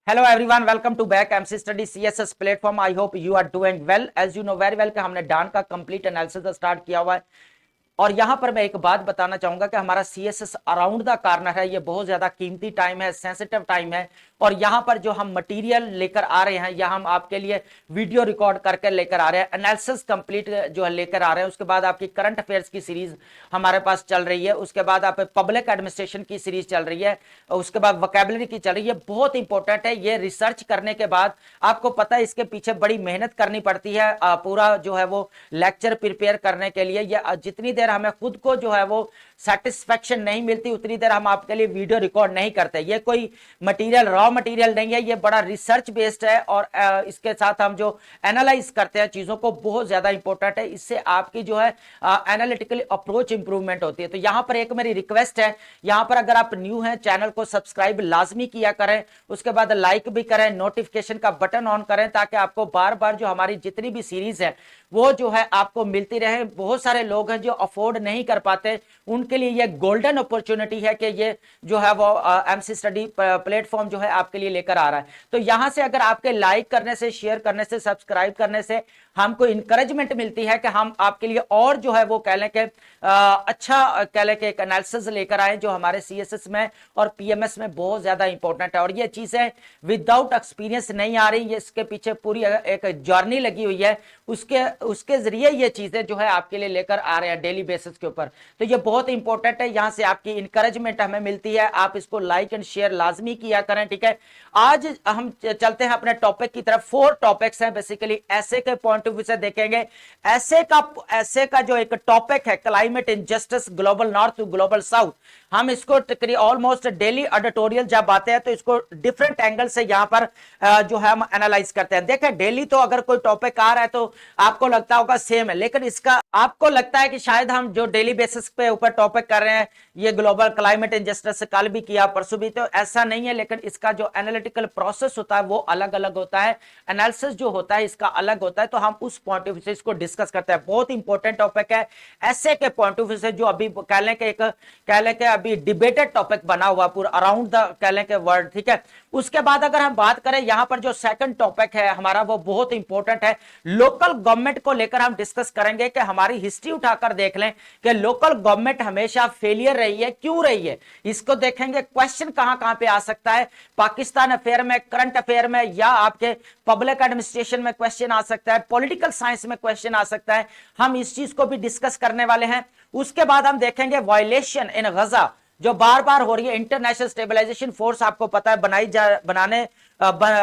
Hello everyone, welcome to back MC study CSS platform. I hope you are doing well. As you know very well कि हमने डान का complete analysis start किया हुआ है। और यहां पर मैं एक बात बताना चाहूंगा कि हमारा सीएसएस अराउंड द कॉर्नर है, ये बहुत ज्यादा कीमती टाइम है, सेंसिटिव टाइम है। और यहां पर जो हम मटेरियल लेकर आ रहे हैं या हम आपके लिए वीडियो रिकॉर्ड करके लेकर आ रहे हैं, एनालिसिस कंप्लीट जो है लेकर आ रहे हैं। उसके बाद आपकी करंट अफेयर्स की सीरीज हमारे पास चल रही है, उसके बाद आप पब्लिक एडमिनिस्ट्रेशन की सीरीज चल रही है, उसके बाद वोकैबुलरी की चल रही है। बहुत इंपॉर्टेंट है ये। रिसर्च करने के बाद आपको पता है इसके पीछे बड़ी मेहनत करनी पड़ती है, पूरा जो है वो लेक्चर प्रिपेयर करने के लिए। ये जितनी देर हमें खुद को जो है वो सेटिस्फेक्शन नहीं मिलती उतनी देर हम आपके लिए वीडियो रिकॉर्ड नहीं करते। ये कोई मटेरियल रॉ मटेरियल नहीं है, ये बड़ा रिसर्च बेस्ड है। और इसके साथ हम जो एनालाइज करते हैं चीजों को, बहुत ज्यादा इंपॉर्टेंट है। इससे आपकी जो है एनालिटिकल अप्रोच इंप्रूवमेंट होती है। तो यहां पर एक मेरी रिक्वेस्ट है, यहां पर अगर आप न्यू हैं चैनल को सब्सक्राइब लाजमी किया करें, उसके बाद लाइक भी करें, नोटिफिकेशन का बटन ऑन करें ताकि आपको बार बार जो हमारी जितनी भी सीरीज है वो जो है आपको मिलती रहे। बहुत सारे लोग हैं जो अफोर्ड नहीं कर पाते, उनके लिए ये गोल्डन अपॉर्चुनिटी है कि ये जो है वो एमसी स्टडी प्लेटफॉर्म जो है आपके लिए लेकर आ रहा है। तो यहां से अगर आपके लाइक करने से, शेयर करने से, सब्सक्राइब करने से हमको इंकरेजमेंट मिलती है कि हम आपके लिए और जो है वो कह लें कि अच्छा कह लें कि एक एनालिसिस लेकर आए जो हमारे सीएसएस में और पीएमएस में बहुत ज्यादा इंपॉर्टेंट है। और ये चीजें विदाउट एक्सपीरियंस नहीं आ रही, ये इसके पीछे पूरी एक जर्नी लगी हुई है। उसके उसके जरिए ये चीजें जो है आपके लिए लेकर आ रहे हैं डेली बेसिस के ऊपर। तो ये बहुत इंपॉर्टेंट है, यहां से आपकी इंकरेजमेंट हमें मिलती है। आप इसको लाइक एंड शेयर लाजमी किया करें, ठीक है। आज हम चलते हैं अपने टॉपिक की तरफ। 4 टॉपिक्स हैं बेसिकली, ऐसे के पॉइंट ऑफ व्यू से देखेंगे। ऐसे का जो एक टॉपिक है climate injustice, global north to global south, हम इसको ऑलमोस्ट डेली एडिटोरियल जब आते हैं तो इसको डिफरेंट एंगल से यहां पर जो है हम एनालाइज करते हैं। देखें डेली तो अगर कोई टॉपिक आ रहा है तो आपको लगता होगा सेम है, लेकिन इसका आपको लगता है कि शायद हम जो डेली बेसिस पे ऊपर टॉपिक कर रहे हैं ये ग्लोबल क्लाइमेट इंजस्टिस कल भी किया, परसों भी, तो ऐसा नहीं है। लेकिन इसका जो एनालिटिकल प्रोसेस होता है वो अलग अलग होता है, एनालिसिस जो होता है इसका अलग होता है। तो हम उस पॉइंट ऑफ व्यू से इसको डिस्कस करते हैं। बहुत इंपॉर्टेंट टॉपिक है ऐसे के पॉइंट ऑफ व्यू से, जो अभी कह लें कि अभी डिबेटेड टॉपिक बना हुआ पूरा अराउंड द कह लें कि वर्ल्ड, ठीक है। उसके बाद अगर हम बात करें यहां पर जो सेकंड टॉपिक है हमारा वो बहुत इंपॉर्टेंट है। लोकल गवर्नमेंट को लेकर हम डिस्कस करेंगे कि हमारी हिस्ट्री उठाकर देख लें कि लोकल गवर्नमेंट हमेशा फेलियर रही है, क्यों रही है, इसको देखेंगे। क्वेश्चन कहां कहां पे आ सकता है, पाकिस्तान अफेयर में, करंट अफेयर में, या आपके पब्लिक एडमिनिस्ट्रेशन में क्वेश्चन आ सकता है, पॉलिटिकल साइंस में क्वेश्चन आ सकता है। हम इस चीज को भी डिस्कस करने वाले हैं। उसके बाद हम देखेंगे वायलेशन इन गजा जो बार बार हो रही है। इंटरनेशनल स्टेबलाइजेशन फोर्स आपको पता है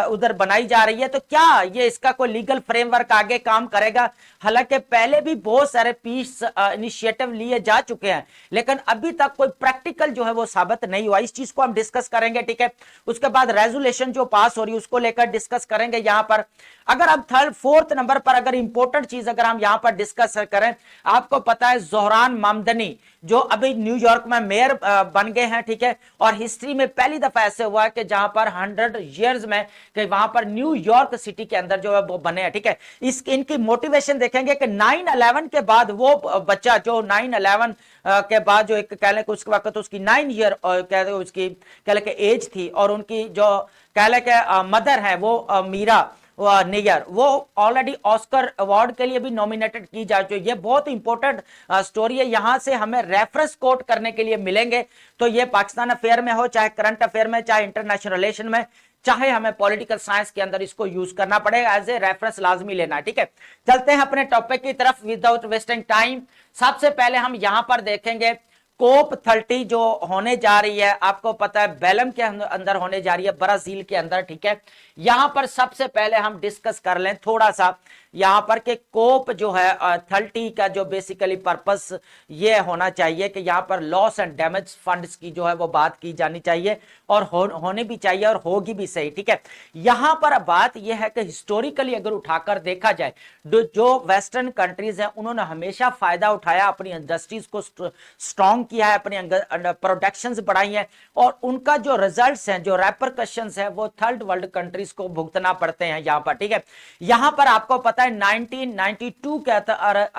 उधर बनाई जा रही है, तो क्या ये इसका कोई लीगल फ्रेमवर्क आगे काम करेगा? हालांकि पहले भी बहुत सारे पीस इनिशिएटिव लिए जा चुके हैं, लेकिन अभी तक कोई प्रैक्टिकल जो है वो साबित नहीं हुआ। इस चीज को हम डिस्कस करेंगे, ठीक है। उसके बाद रेजोल्यूशन जो पास हो रही है उसको लेकर डिस्कस करेंगे यहां पर। अगर हम फोर्थ नंबर पर अगर इंपॉर्टेंट चीज अगर हम यहां पर डिस्कस करें, आपको पता है जोहरान ममदनी जो अभी न्यूयॉर्क में मेयर बन गए हैं, ठीक है। और हिस्ट्री में पहली दफा ऐसे हुआ है कि जहां पर 100 ईयर्स में कि वहां पर न्यूयॉर्क सिटी के अंदर जो है वो बने हैं, ठीक है। इनकी मोटिवेशन देखेंगे कि 9/11 के बाद वो बच्चा जो 9/11 के बाद जो एक कह लें कि उसके वक्त उसकी 9 ईयर कह लें उसकी कह लें कि एज थी, और उनकी जो कह लें कि मदर है वो मीरा नियर, वो ऑलरेडी ऑस्कर अवार्ड के लिए भी नॉमिनेटेड की जा चुकी है। ये बहुत इंपॉर्टेंट स्टोरी है, यहां से हमें रेफरेंस कोट करने के लिए मिलेंगे। तो ये पाकिस्तान अफेयर में हो, चाहे करंट अफेयर में, चाहे इंटरनेशनल रिलेशन में, चाहे हमें पॉलिटिकल साइंस के अंदर इसको यूज करना पड़ेगा, एज ए रेफरेंस लाजमी लेना है, ठीक है। चलते हैं अपने टॉपिक की तरफ विदाउट वेस्टिंग टाइम। सबसे पहले हम यहां पर देखेंगे कोप 30 जो होने जा रही है, आपको पता है बेलम के अंदर होने जा रही है, ब्राजील के अंदर, ठीक है। यहां पर सबसे पहले हम डिस्कस कर लें थोड़ा सा यहां पर कि कोप जो है 30 का जो बेसिकली पर्पस ये होना चाहिए कि यहां पर लॉस एंड डैमेज फंड्स की जो है वो बात की जानी चाहिए, और होने भी चाहिए और होगी भी सही, ठीक है। यहां पर बात यह है कि हिस्टोरिकली अगर उठाकर देखा जाए, जो वेस्टर्न कंट्रीज हैं उन्होंने हमेशा फायदा उठाया, अपनी इंडस्ट्रीज को स्ट्रॉन्ग किया है, अपनी प्रोडक्शंस बढ़ाई है, और उनका जो रिजल्ट्स हैं, जो रेपरकशंस हैं, वो थर्ड वर्ल्ड कंट्रीज को भुगतना पड़ते हैं यहां पर, ठीक है। यहां पर आपको पता पता है 1992 के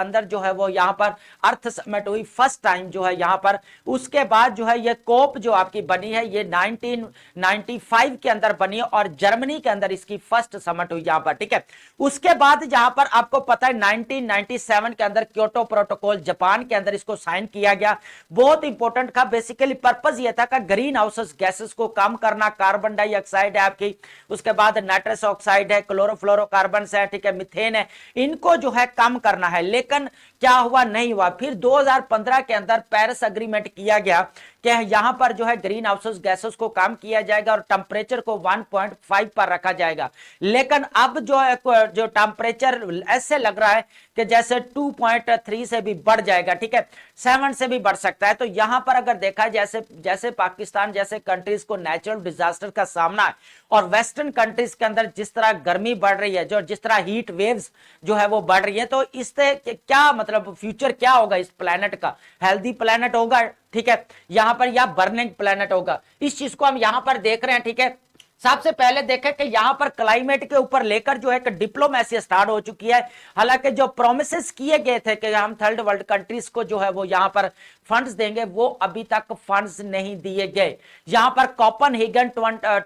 अंदर जो है वो यहाँ पर अर्थ समिट हुई फर्स्ट टाइम जो है यहाँ पर। उसके बाद जो है ये कोप जो आपकी बनी है ये 1995 के अंदर बनी है और जर्मनी के अंदर इसकी फर्स्ट समिट हुई यहाँ पर, ठीक है। उसके बाद यहाँ पर आपको पता है 1997 के अंदर क्योटो प्रोटोकॉल जापान के अंदर इसको साइन किया गया। बहुत इंपॉर्टेंट था, बेसिकली पर्पस ये था कि ग्रीन हाउस गैसेस को कम करना, कार्बन डाइऑक्साइड है आपकी, उसके बाद नाइट्रस ऑक्साइड है, क्लोरोफ्लोरोकार्बन है, ठीक है, मीथेन है, इनको जो है कम करना है। लेकिन क्या हुआ, नहीं हुआ। फिर 2015 के अंदर पेरिस एग्रीमेंट किया गया कि यहां पर जो है ग्रीन हाउस गैसेस को कम किया जाएगा और टेम्परेचर को 1.5 पर रखा जाएगा। लेकिन अब जो है जो टेम्परेचर ऐसे लग रहा है कि जैसे 2.3 से भी बढ़ जाएगा, ठीक है, 7 से भी बढ़ सकता है। तो यहां पर अगर देखा जैसे जैसे पाकिस्तान जैसे कंट्रीज को नेचुरल डिजास्टर का सामना है और वेस्टर्न कंट्रीज के अंदर जिस तरह गर्मी बढ़ रही है, जो जिस तरह हीट वेव्स जो है वो बढ़ रही है, तो इससे क्या मतलब फ्यूचर क्या होगा इस प्लेनेट का? हेल्दी प्लेनेट होगा, ठीक है, यहां पर, या बर्निंग प्लेनेट होगा? इस चीज को हम यहां पर देख रहे हैं, ठीक है। सबसे पहले देखें कि यहां पर क्लाइमेट के ऊपर लेकर जो है कि डिप्लोमेसी स्टार्ट हो चुकी है। हालांकि जो प्रोमिसेस किए गए थे कि हम थर्ड वर्ल्ड कंट्रीज को जो है वो यहां पर फंड्स देंगे, वो अभी तक फंड्स नहीं दिए गए। यहां पर कोपेनहेगन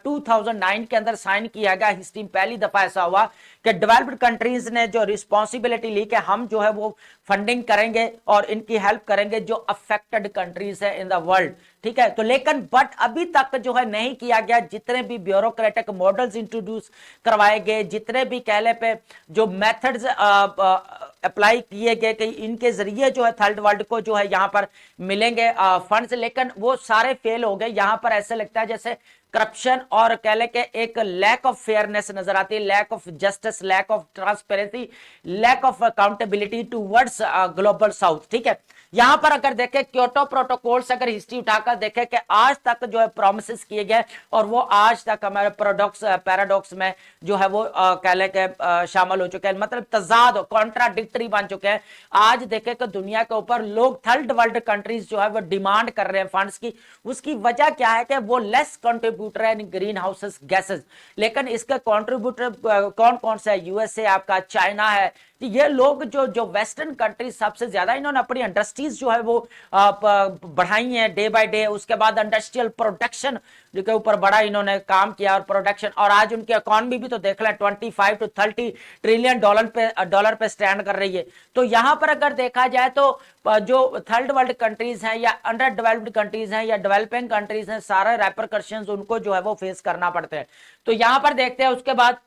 2009 के अंदर साइन किया गया। हिस्ट्री में पहली दफा ऐसा हुआ कि डेवलप्ड कंट्रीज ने जो रिस्पॉन्सिबिलिटी ली कि हम जो है वो फंडिंग करेंगे और इनकी हेल्प करेंगे जो अफेक्टेड कंट्रीज है इन द वर्ल्ड, ठीक है। तो लेकिन बट अभी तक जो है नहीं किया गया। जितने भी ब्यूरोक्रेटिक मॉडल्स इंट्रोड्यूस करवाए गए, जितने भी कहले पे जो मेथड्स अप्लाई किए गए कि इनके जरिए जो है थर्ड वर्ल्ड को जो है यहां पर मिलेंगे फंड्स, लेकिन वो सारे फेल हो गए। यहां पर ऐसे लगता है जैसे करप्शन और कह ले के एक लैक ऑफ फेयरनेस नजर आती है, lack of justice, lack of transparency, lack of accountability towards global south, ठीक है। यहां पर अगर देखें क्योटो प्रोटोकॉल से अगर हिस्ट्री उठाकर देखें कि आज तक जो है प्रोमिस किए गए और वो आज तक हमारे पैराडॉक्स में जो है वो कह ले के शामिल हो चुके हैं, मतलब तजाद कॉन्ट्राडिक्टरी बन चुके हैं। आज देखें कि दुनिया के ऊपर लोग थर्ड वर्ल्ड कंट्रीज जो है वो डिमांड कर रहे हैं फंड्स की। उसकी वजह क्या है कि वो लेस कंट्रीब्यूटर है इन ग्रीन हाउस गैसेस, लेकिन इसका कंट्रीब्यूटर कौन कौन सा है? यूएसए आपका, चाइना है। ये लोग जो वेस्टर्न कंट्रीज सबसे ज्यादा इन्होंने अपनी इंडस्ट्रीज जो है वो बढ़ाई हैं डे बाय डे। उसके बाद इंडस्ट्रियल प्रोडक्शन के ऊपर बड़ा इन्होंने काम किया और प्रोडक्शन, और आज उनकी इकोनॉमी भी तो देख लें 25 to 30 ट्रिलियन डॉलर पे स्टैंड कर रही है। तो यहां पर अगर देखा जाए तो जो थर्ड वर्ल्ड कंट्रीज हैं या अंडर डेवलप्ड कंट्रीज हैं या डेवलपिंग कंट्रीज हैं, सारे रेपरकशंस उनको जो है वो फेस करना पड़ते हैं। तो यहां पर देखते हैं उसके बाद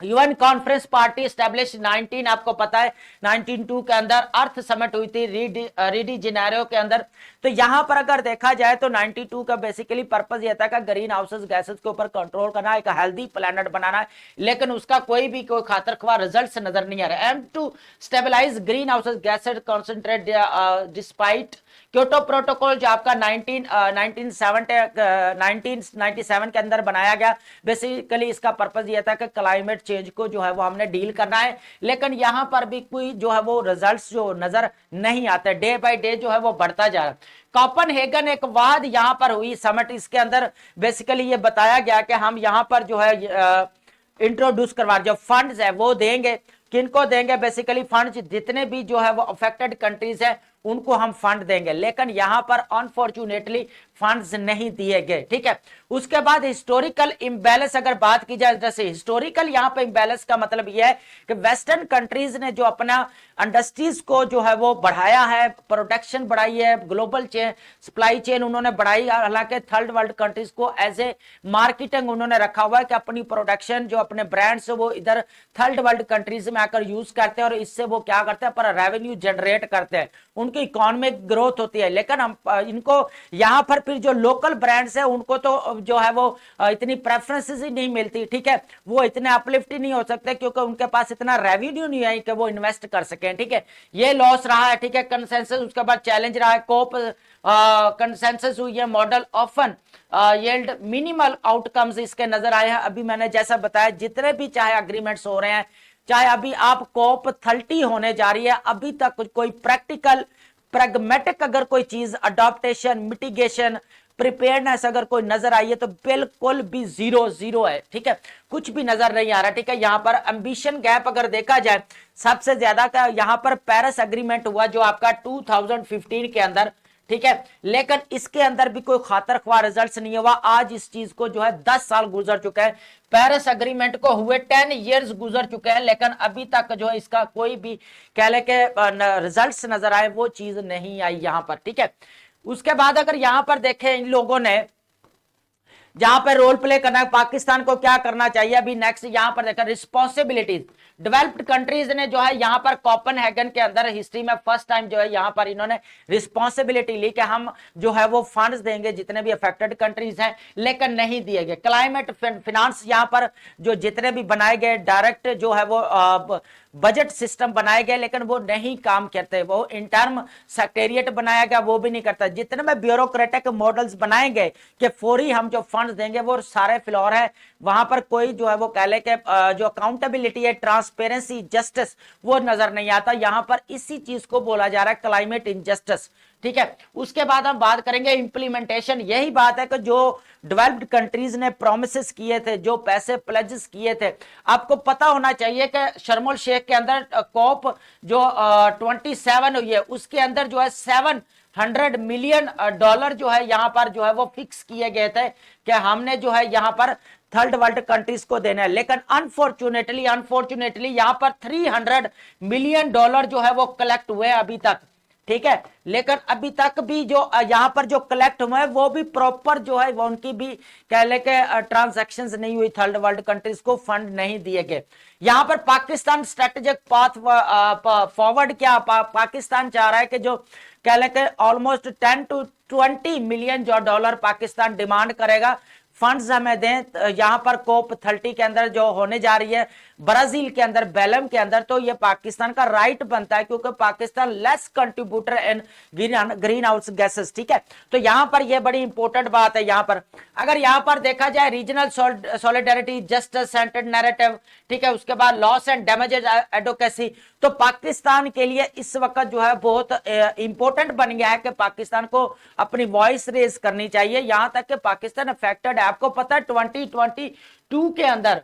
यूएन कॉन्फ्रेंस पार्टी स्टैब्लिश 19 आपको पता है 1992 के अंदर अर्थ समिट हुई थी री जेनेरो के अंदर। तो यहां पर अगर देखा जाए तो 92 का बेसिकली पर्पस यह था कि ग्रीन हाउस गैसेस के ऊपर कंट्रोल करना, एक हेल्दी प्लेनेट बनाना है, लेकिन उसका कोई खातर ख्वाह रिजल्ट नजर नहीं आ रहा। Aim to stabilise greenhouse gases concentrate despite Kyoto protocol जो आपका 1997 के अंदर बनाया गया। बेसिकली इसका पर्पस यह था कि क्लाइमेट चेंज को जो है वो हमने डील करना है, लेकिन यहां पर भी कोई जो है वो रिजल्ट्स जो नजर नहीं आते, डे बाय डे जो है वो बढ़ता जा रहा है। कोपेनहेगन एक वाद यहां पर हुई समिट, इसके अंदर बेसिकली ये बताया गया कि हम यहां पर जो है इंट्रोड्यूस करवा, जो फंड्स है वो देंगे, किनको देंगे? बेसिकली फंड्स जितने भी जो है वो अफेक्टेड कंट्रीज है उनको हम फंड देंगे, लेकिन यहां पर अनफॉर्चुनेटली फंड्स नहीं दिए गए, ठीक है। उसके बाद हिस्टोरिकल इम्बैलेंस अगर बात की जाए, जैसे हिस्टोरिकल यहां पर इम्बैलेंस का मतलब यह है कि वेस्टर्न कंट्रीज ने जो अपना इंडस्ट्रीज को जो है वो बढ़ाया है, प्रोडक्शन बढ़ाई है, ग्लोबल चेन सप्लाई चेन उन्होंने बढ़ाई। हालांकि थर्ड वर्ल्ड कंट्रीज को एज ए मार्केटिंग उन्होंने रखा हुआ है कि अपनी प्रोडक्शन जो अपने ब्रांड्स वो इधर थर्ड वर्ल्ड कंट्रीज में आकर यूज करते हैं और इससे वो क्या करते हैं, पर रेवेन्यू जनरेट करते हैं, उनकी इकोनॉमिक ग्रोथ होती है। लेकिन हम इनको यहां पर फिर जो लोकल ब्रांड्स है उनको तो जो है वो इतनी प्रेफरेंसेस ही नहीं मिलती, ठीक है, वो इतने अपलिफ्ट ही नहीं हो सकते क्योंकि उनके पास इतना रेवेन्यू नहीं है कि वो इन्वेस्ट कर सके, ठीक है। ये लॉस रहा है, ठीक है, कंसेंसस। उसके बाद चैलेंज रहा है, कोप कंसेंसस हुई है, model often yield minimal outcomes इसके नजर आए हैं। अभी मैंने जैसा बताया जितने भी चाहे अग्रीमेंट्स हो रहे हैं, चाहे अभी आप कोप 30 होने जा रही है, अभी तक कोई प्रैक्टिकल प्रैग्मेटिक अगर कोई चीज अडॉप्टेशन, मिटिगेशन, प्रिपेयर्डनेस अगर कोई नजर आई है तो बिल्कुल भी जीरो जीरो है, ठीक है, कुछ भी नजर नहीं आ रहा, ठीक है। यहां पर एम्बिशन गैप अगर देखा जाए सबसे ज्यादा का यहां पर पेरिस एग्रीमेंट हुआ जो आपका 2015 के अंदर, ठीक है, लेकिन इसके अंदर भी कोई खातर ख्वाह रिजल्ट नहीं हुआ। आज इस चीज को जो है 10 साल गुजर चुके हैं, पेरिस एग्रीमेंट को हुए 10 इयर्स गुजर चुके हैं, लेकिन अभी तक जो है इसका कोई भी कह ले के रिजल्ट्स नजर आए वो चीज नहीं आई यहां पर, ठीक है। उसके बाद अगर यहां पर देखें इन लोगों ने जहां पर रोल प्ले करना है पाकिस्तान को क्या करना चाहिए, अभी नेक्स्ट यहां पर देखा रिस्पॉन्सिबिलिटीज डेवलप्ड कंट्रीज ने जो है यहां पर कोपेनहेगन के अंदर हिस्ट्री में फर्स्ट टाइम जो है यहां पर इन्होंने रिस्पॉन्सिबिलिटी ली कि हम जो है वो फंड्स देंगे जितने भी अफेक्टेड कंट्रीज हैं, लेकिन नहीं दिए गए। क्लाइमेट फिनांस यहां पर जो जितने भी बनाए गए डायरेक्ट जो है वो बजट सिस्टम बनाए गए, लेकिन वो नहीं काम करते। वो इंटर्म सेक्रेटरिएट बनाया गया वो भी नहीं करता। जितने में ब्यूरोक्रेटिक मॉडल्स बनाए गए कि फौरी हम जो फंड्स देंगे वो सारे फ्लॉर है, वहां पर कोई जो है वो कह ले के जो अकाउंटेबिलिटी है, ट्रांसपेरेंसी, जस्टिस वो नजर नहीं आता। यहां पर इसी चीज को बोला जा रहा है क्लाइमेट इनजस्टिस, ठीक है। उसके बाद हम बात करेंगे इंप्लीमेंटेशन। यही बात है कि जो डेवलप्ड कंट्रीज ने प्रोमिसेस किए थे, जो पैसे प्लेजेस किए थे, आपको पता होना चाहिए कि शर्म शेख के अंदर कॉप जो 27 हुई है उसके अंदर जो है 700 मिलियन डॉलर जो है यहां पर जो है वो फिक्स किए गए थे कि हमने जो है यहां पर थर्ड वर्ल्ड कंट्रीज को देना है, लेकिन अनफॉर्चुनेटली यहां पर 300 मिलियन डॉलर जो है वो कलेक्ट हुए अभी तक, ठीक है। लेकिन अभी तक भी जो यहां पर जो कलेक्ट हुए हैं वो भी प्रॉपर जो है वो उनकी भी कह ले के ट्रांजैक्शंस नहीं हुई, थर्ड वर्ल्ड कंट्रीज को फंड नहीं दिए गए। यहां पर पाकिस्तान स्ट्रेटेजिक पाथ फॉरवर्ड क्या पाकिस्तान चाह रहा है कि जो कह ले के ऑलमोस्ट 10 to 20 मिलियन जो डॉलर पाकिस्तान डिमांड करेगा फंड्स हमें दें। यहां पर कोप 30 के अंदर जो होने जा रही है ब्राजील के अंदर, बेलम के अंदर, तो ये पाकिस्तान का राइट बनता है क्योंकि पाकिस्तान लेस कंट्रीब्यूटर इन ग्रीन हाउस गैसेस, ठीक है। तो यहां पर ये बड़ी इंपॉर्टेंट बात है। यहां पर अगर यहां पर देखा जाए regional solidarity, justice centred narrative, ठीक है, उसके बाद लॉस एंड डैमेजेस एडवोकेसी, तो पाकिस्तान के लिए इस वक्त जो है बहुत इंपॉर्टेंट बन गया है कि पाकिस्तान को अपनी वॉइस रेज करनी चाहिए। यहां तक कि पाकिस्तान अफेक्टेड है, आपको पता है 2022 के अंदर,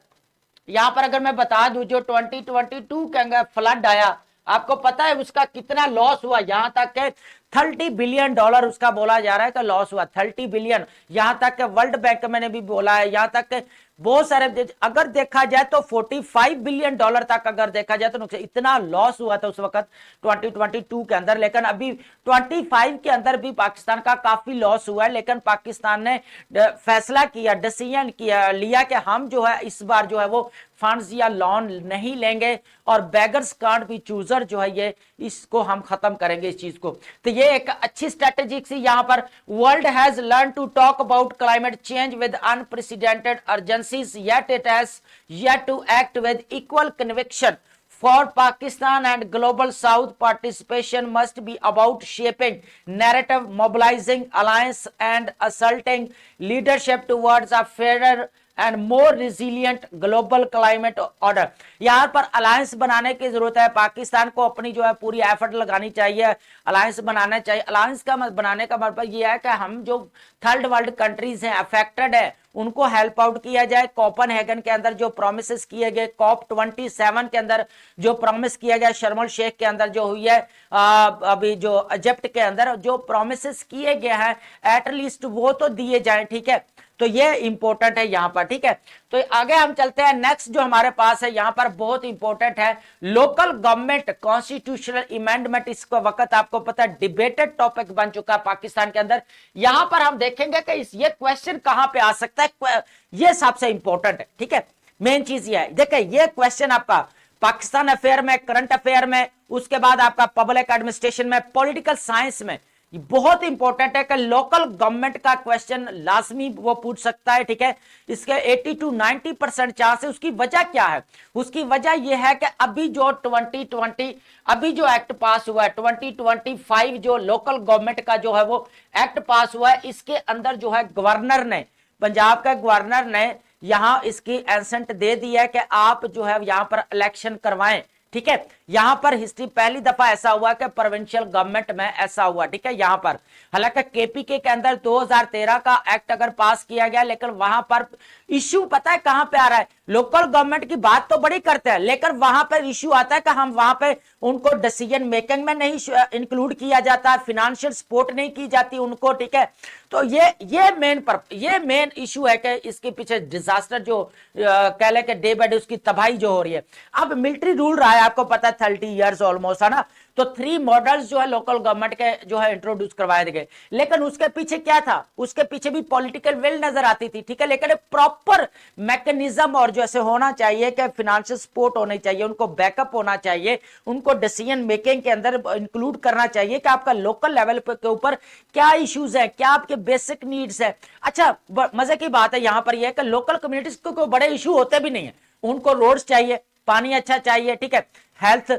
यहां पर अगर मैं बता दूं जो 2022 के अंदर फ्लड आया, आपको पता है उसका कितना लॉस हुआ, यहां तक के 30 बिलियन डॉलर उसका बोला जा रहा है कि लॉस हुआ, 30 बिलियन। यहां तक के वर्ल्ड बैंक मैंने भी बोला है, यहां तक के बहुत सारे, अगर देखा जाए तो 45 बिलियन डॉलर तक अगर देखा जाए तो नुकसान, इतना लॉस हुआ था उस वक्त 2022 के अंदर। लेकिन अभी 25 के अंदर भी पाकिस्तान का काफी लॉस हुआ है, लेकिन पाकिस्तान ने फैसला किया, डिसीजन किया लिया कि हम जो है इस बार जो है वो फंड्स या लोन नहीं लेंगे और बेगर्स कांट बी चूजर जो है ये इसको हम खत्म करेंगे इस चीज को। तो ये एक अच्छी स्ट्रेटेजी सी यहां पर world has learn to talk about climate change with unprecedented urgencies yet it has yet to act with equal conviction. For Pakistan and global South, participation must be about shaping narrative, mobilizing alliance and asserting leadership towards a fairer and more resilient global climate order. यहां पर alliance बनाने की जरूरत है, पाकिस्तान को अपनी जो है पूरी एफर्ट लगानी चाहिए, अलायंस बनाना चाहिए। अलायंस का बनाने का मतलब यह है कि हम जो थर्ड वर्ल्ड कंट्रीज हैं, अफेक्टेड है, उनको हेल्प आउट किया जाए। कोपेनहेगन के अंदर जो प्रोमिस किए गए, COP 27 के अंदर जो प्रॉमिस किया गया, शर्म शेख के अंदर जो हुई है, अभी जो इजिप्ट के अंदर जो प्रोमिस किए गए हैं एटलीस्ट वो तो दिए जाए, ठीक है। तो ये इंपॉर्टेंट है यहां पर, ठीक है। तो आगे हम चलते हैं, नेक्स्ट जो हमारे पास है यहां पर बहुत इंपॉर्टेंट है लोकल गवर्नमेंट कॉन्स्टिट्यूशनल अमेंडमेंट। इसको वक्त आपको पता है डिबेटेड टॉपिक बन चुका है पाकिस्तान के अंदर। यहां पर हम देखेंगे कि ये क्वेश्चन कहां पे आ सकता है, ये सबसे इंपॉर्टेंट है, ठीक है। मेन चीज ये है, देखिए ये क्वेश्चन आपका पाकिस्तान अफेयर में, करंट अफेयर में, उसके बाद आपका पब्लिक एडमिनिस्ट्रेशन में, पॉलिटिकल साइंस में बहुत इंपॉर्टेंट है कि लोकल गवर्नमेंट का क्वेश्चन लाजमी वो पूछ सकता है, ठीक है। इसके 80 to 90% चांस है। उसकी वजह क्या है? उसकी वजह यह है कि अभी जो 2020 अभी जो एक्ट पास हुआ है 2025 जो लोकल गवर्नमेंट का जो है वो एक्ट पास हुआ है, इसके अंदर जो है गवर्नर ने, पंजाब का गवर्नर ने यहां इसकी एंसेंट दे दी है कि आप जो है यहां पर इलेक्शन करवाएं, ठीक है, यहां पर हिस्ट्री पहली दफा ऐसा हुआ कि प्रोविंशियल गवर्नमेंट में ऐसा हुआ। ठीक है, यहां पर हालांकि केपीके के अंदर 2013 का एक्ट अगर पास किया गया, लेकिन वहां पर इश्यू पता है कहां पे आ रहा है, लोकल गवर्नमेंट की बात तो बड़ी करते हैं, लेकिन वहां पर इश्यू आता है कि हम वहां पे उनको डिसीजन मेकिंग में नहीं इंक्लूड किया जाता, फाइनेंशियल सपोर्ट नहीं की जाती उनको। ठीक है, तो ये मेन इशू है कि इसके पीछे डिजास्टर जो कह ले कि डे बाय डे उसकी तबाही जो हो रही है। अब मिलिट्री रूल रहा है, आपको पता है 30 इयर्स ऑलमोस्ट, है ना। तो 3 मॉडल्स जो है लोकल गवर्नमेंट के जो है इंट्रोड्यूस करवाए गए, लेकिन उसके पीछे क्या था, उसके पीछे भी पॉलिटिकल विल नजर आती थी। ठीक है, लेकिन प्रॉपर मैकेनिज्म और जैसे होना चाहिए कि फाइनेंशियल सपोर्ट होनी चाहिए, उनको बैकअप होना चाहिए, उनको डिसीजन मेकिंग के अंदर इंक्लूड करना चाहिए कि आपका लोकल लेवल के ऊपर क्या इश्यूज है, क्या आपके बेसिक नीड्स है। अच्छा, मजे की बात है यहां पर यह है कि लोकल कम्युनिटीज को कोई बड़े इशू होते भी नहीं है, उनको रोड्स चाहिए, पानी अच्छा चाहिए, ठीक है, हेल्थ,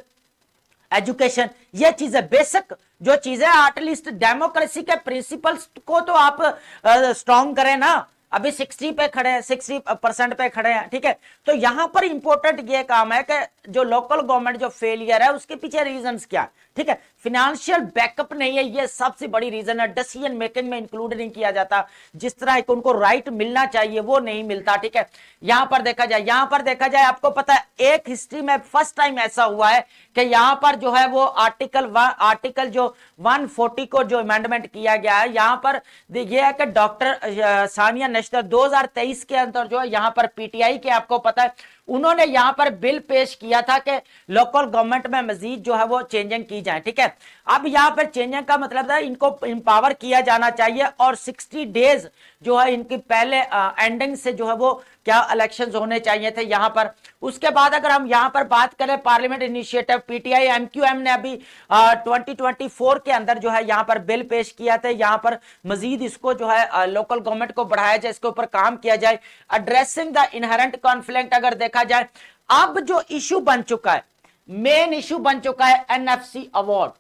एजुकेशन, ये चीजें बेसिक जो चीजें, एटलीस्ट डेमोक्रेसी के प्रिंसिपल्स को तो आप स्ट्रॉन्ग करें ना। अभी 60 पे खड़े हैं, 60% पे खड़े हैं। ठीक है, तो यहां पर इंपॉर्टेंट ये काम है कि जो लोकल गवर्नमेंट जो फेलियर है उसके पीछे रीजंस क्या है। ठीक है, फाइनेंशियल बैकअप नहीं है, ये सबसे बड़ी रीजन है। डिसीजन मेकिंग में इंक्लूड नहीं किया जाता, जिस तरह एक उनको राइट मिलना चाहिए वो नहीं मिलता। ठीक है, यहां पर देखा जाए आपको पता है एक हिस्ट्री में फर्स्ट टाइम ऐसा हुआ है कि यहां पर जो है वो आर्टिकल जो 140 को जो अमेंडमेंट किया गया है, यहां पर यह है कि डॉक्टर सानिया नेशनल 2023 के अंदर जो है यहां पर पीटीआई के आपको पता है उन्होंने यहां पर बिल पेश किया था कि लोकल गवर्नमेंट में मजीद जो है वो चेंजिंग की जाए। ठीक है, अब यहां पर चेंजिंग का मतलब है इनको इंपावर किया जाना चाहिए और 60 डेज जो है इनकी पहले एंडिंग से जो है वो क्या इलेक्शंस होने चाहिए थे यहां पर। उसके बाद अगर हम यहां पर बात करें पार्लियामेंट इनिशिएटिव, पीटीआई एमक्यूएम ने अभी 2024 के अंदर जो है यहां पर बिल पेश किया था, यहां पर मजीद इसको जो है लोकल गवर्नमेंट को बढ़ाया जाए, इसके ऊपर काम किया जाए। एड्रेसिंग द इनहेरेंट कॉन्फ्लिक्ट अगर देखा जाए, अब जो इश्यू बन चुका है, मेन इश्यू बन चुका है एनएफसी अवार्ड।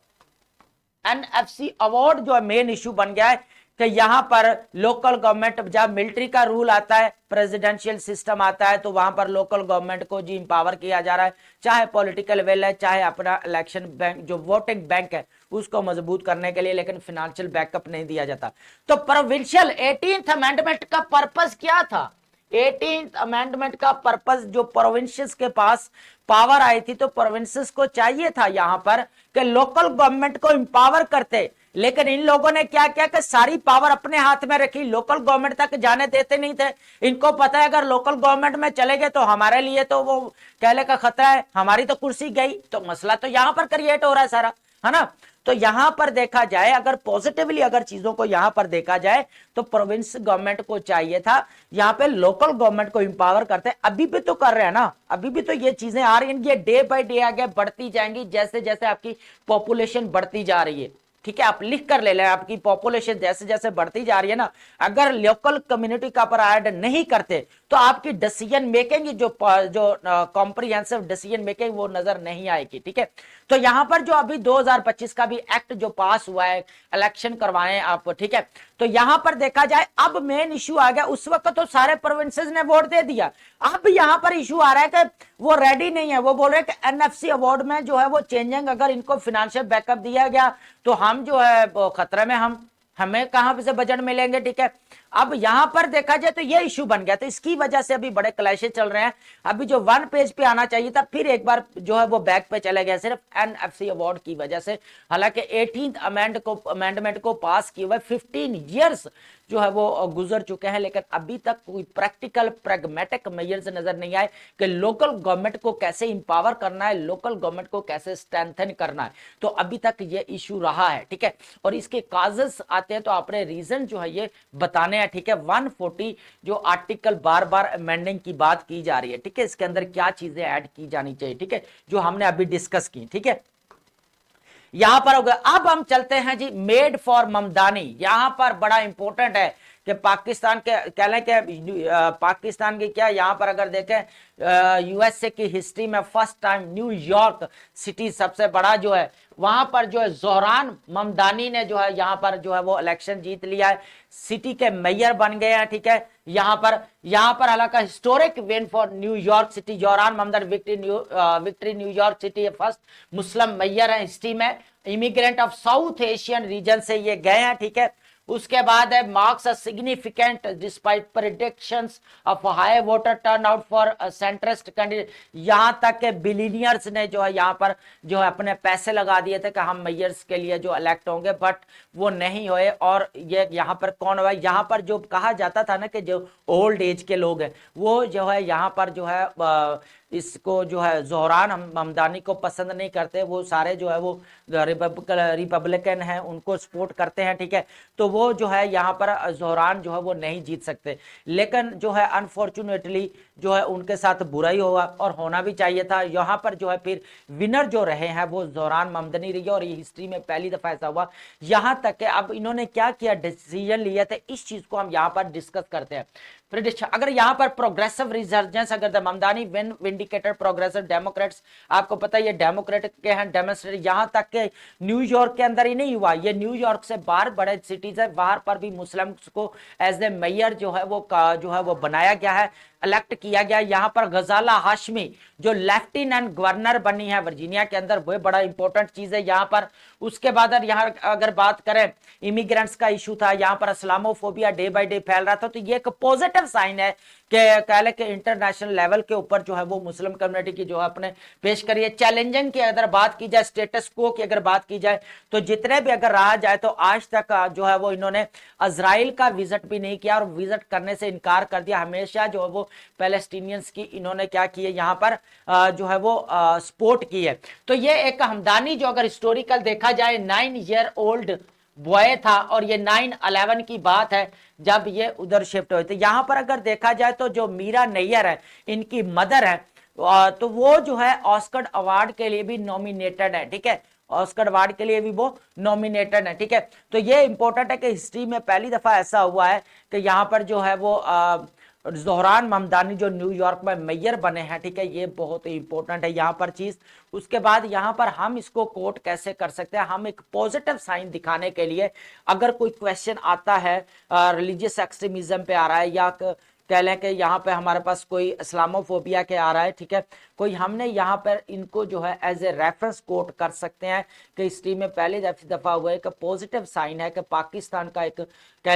एनएफसी अवार्ड जो है मेन इश्यू बन गया है कि यहां पर लोकल गवर्नमेंट, जब मिलिट्री का रूल आता है, प्रेसिडेंशियल सिस्टम आता है, तो वहां पर लोकल गवर्नमेंट को जी इंपावर किया जा रहा है, चाहे पॉलिटिकल विल है, चाहे अपना इलेक्शन बैंक जो वोटिंग बैंक है उसको मजबूत करने के लिए, लेकिन फाइनेंशियल बैकअप नहीं दिया जाता। तो प्रोविंशियल 18th अमेंडमेंट का पर्पस क्या था? 18th अमेंडमेंट का पर्पस, जो प्रोविंसेस के पास पावर आई थी तो प्रोविंसेस को चाहिए था यहां पर कि लोकल गवर्नमेंट को इंपावर करते, लेकिन इन लोगों ने क्या किया कि सारी पावर अपने हाथ में रखी, लोकल गवर्नमेंट तक जाने देते नहीं थे। इनको पता है अगर लोकल गवर्नमेंट में चले गए तो हमारे लिए तो वो कहले का खतरा है, हमारी तो कुर्सी गई, तो मसला तो यहां पर क्रिएट हो रहा है सारा, है ना। तो यहां पर देखा जाए, अगर पॉजिटिवली अगर चीजों को यहां पर देखा जाए तो प्रोविंस गवर्नमेंट को चाहिए था यहां पे लोकल गवर्नमेंट को इंपावर करते, अभी भी तो कर रहे हैं ना, अभी भी तो ये चीजें आ रही हैं, ये डे बाय डे आगे बढ़ती जाएंगी जैसे जैसे आपकी पॉपुलेशन बढ़ती जा रही है। ठीक है, आप लिख कर ले लें, आपकी पॉपुलेशन जैसे जैसे बढ़ती जा रही है ना, अगर लोकल कम्युनिटी का पर ऐड नहीं करते तो आपकी डिसीजन मेकिंग जो कॉम्प्रिहेंसिव डिसीजन मेकिंग वो नजर नहीं आएगी। ठीक है, तो यहां पर जो अभी 2025 का भी एक्ट जो पास हुआ है, इलेक्शन करवाएं आप, ठीक है, तो यहां पर देखा जाए अब मेन इश्यू आ गया, उस वक्त तो सारे प्रोविंसेस ने वोट दे दिया, अब यहां पर इश्यू आ रहा है कि वो रेडी नहीं है, वो बोल रहे हैं कि एनएफसी अवार्ड में जो है वो चेंजिंग, अगर इनको फाइनेंशियल बैकअप दिया गया तो हम जो है खतरे में, हमें कहां से बजट मिलेंगे। ठीक है, अब यहां पर देखा जाए तो ये इश्यू बन गया, तो इसकी वजह से अभी बड़े क्लैशेस चल रहे हैं। अभी जो 1 पेज पे आना चाहिए था फिर एक बार जो है वो बैक पे चला गया, सिर्फ एनएफसी अवार्ड की वजह से। हालांकि 18th अमेंडमेंट को पास किए हुए 15 ईयर्स जो है वो गुजर चुके हैं, लेकिन अभी तक कोई प्रैक्टिकल प्रैग्मेटिक मेजर्स नजर नहीं आए कि लोकल गवर्नमेंट को कैसे इंपावर करना है, लोकल गवर्नमेंट को कैसे स्ट्रेंथन करना है। तो अभी तक ये इशू रहा है। ठीक है, और इसके काजेस आते हैं तो अपने रीजन जो है ये बताने हैं। ठीक है, 140 जो आर्टिकल बार बार अमेंडिंग की बात की जा रही है, ठीक है, इसके अंदर क्या चीजें ऐड की जानी चाहिए, ठीक है, जो हमने अभी डिस्कस की। ठीक है, यहां पर हो गया। अब हम चलते हैं जी मेड फॉर ममदानी। यहां पर बड़ा इंपॉर्टेंट है कि पाकिस्तान के कह लें कि पाकिस्तान की क्या, यहां पर अगर देखें यूएसए की हिस्ट्री में फर्स्ट टाइम न्यूयॉर्क सिटी सबसे बड़ा जो है वहां पर जो है जोहरान ममदानी ने जो है यहाँ पर जो है वो इलेक्शन जीत लिया है, सिटी के मेयर बन गए हैं। ठीक है, यहाँ पर हालांकि historic win for New York city. Zohran Mamdani victory New York city first Muslim mayor है हिस्ट्री में, immigrant of south Asian region से ये गए हैं। ठीक है, उसके बाद है marks a significant despite predictions of high voter turnout for centrist candidate. यहां तक के बिलियनियर्स ने जो है यहाँ पर जो है अपने पैसे लगा दिए थे कि हम मेयर्स के लिए जो इलेक्ट होंगे, बट वो नहीं हुए। और ये यहाँ पर कौन हुआ, यहाँ पर जो कहा जाता था ना कि जो ओल्ड एज के लोग हैं वो जो है यहाँ पर जो है इसको जो है जोहरान ममदानी को पसंद नहीं करते, वो सारे जो है वो रिपब्लिकन हैं, उनको सपोर्ट करते हैं। ठीक है, तो वो जो है यहाँ पर जोहरान जो है वो नहीं जीत सकते। लेकिन जो है अनफॉर्चुनेटली जो है उनके साथ बुरा ही हुआ और होना भी चाहिए था। यहाँ पर जो है फिर विनर जो रहे हैं वो जोहरान ममदानी रही है, और ये हिस्ट्री में पहली दफा ऐसा हुआ। यहाँ तक कि अब इन्होंने क्या किया, डिसीजन लिया था, इस चीज को हम यहाँ पर डिस्कस करते हैं। अगर यहाँ पर प्रोग्रेसिव रिजर्जेंस, अगर Mamdani win vindicated progressive Democrats, आपको पता है ये डेमोक्रेटिक के हैं डेमोक्रेट, यहाँ तक के न्यूयॉर्क के अंदर ही नहीं हुआ, ये न्यूयॉर्क से बाहर बड़े सिटीज है, वहां पर भी मुस्लिम्स को एज ए मेयर जो है वो बनाया गया है, इलेक्ट किया गया। यहाँ पर गजाला हाशमी जो लेफ्टिनेंट गवर्नर बनी है वर्जीनिया के अंदर, वो बड़ा इंपॉर्टेंट चीज है यहाँ पर। उसके बाद यहाँ अगर बात करें इमिग्रेंट्स का इशू था, यहाँ पर इस्लामोफोबिया डे बाय डे फैल रहा था, तो ये एक पॉजिटिव साइन है कि कह ले कि इंटरनेशनल लेवल के ऊपर जो है वो मुस्लिम कम्युनिटी की जो है अपने पेश करिए। चैलेंजिंग की अगर बात की जाए, स्टेटस को की अगर बात की जाए, तो जितने भी अगर रहा जाए तो आज तक जो है वो इन्होंने इजराइल का विजिट भी नहीं किया और विजिट करने से इनकार कर दिया। हमेशा जो है वो पैलेस्टीनियंस की इन्होंने क्या की है यहाँ पर जो है वो सपोर्ट की है। तो ये एक हमदानी जो अगर हिस्टोरिकल देखा जाए 9 ईयर ओल्ड बॉय था, और ये 9/11 की बात है जब ये उधर शिफ्ट हुए थे। यहां पर अगर देखा जाए तो जो मीरा नैयर है इनकी मदर है, तो वो जो है ऑस्कर अवार्ड के लिए भी नॉमिनेटेड है। ठीक है, ऑस्कर अवार्ड के लिए भी वो नॉमिनेटेड है। ठीक है, तो ये इंपॉर्टेंट है कि हिस्ट्री में पहली दफा ऐसा हुआ है कि यहाँ पर जो है वो जोहरान ममदानी जो न्यूयॉर्क में मेयर बने हैं। ठीक है, ये बहुत ही इंपॉर्टेंट है यहाँ पर चीज। उसके बाद यहाँ पर हम इसको कोट कैसे कर सकते हैं, हम एक पॉजिटिव साइन दिखाने के लिए अगर कोई क्वेश्चन आता है रिलीजियस एक्सट्रीमिज्म पे आ रहा है, या कह लें कि यहाँ पे हमारे पास कोई इस्लामोफोबिया के आ रहा है, ठीक है, कोई हमने यहाँ पर इनको जो है एज ए रेफरेंस कोट कर सकते हैं कि हिस्ट्री में पहले दफा हुआ है कि पॉजिटिव साइन है कि पाकिस्तान का एक कह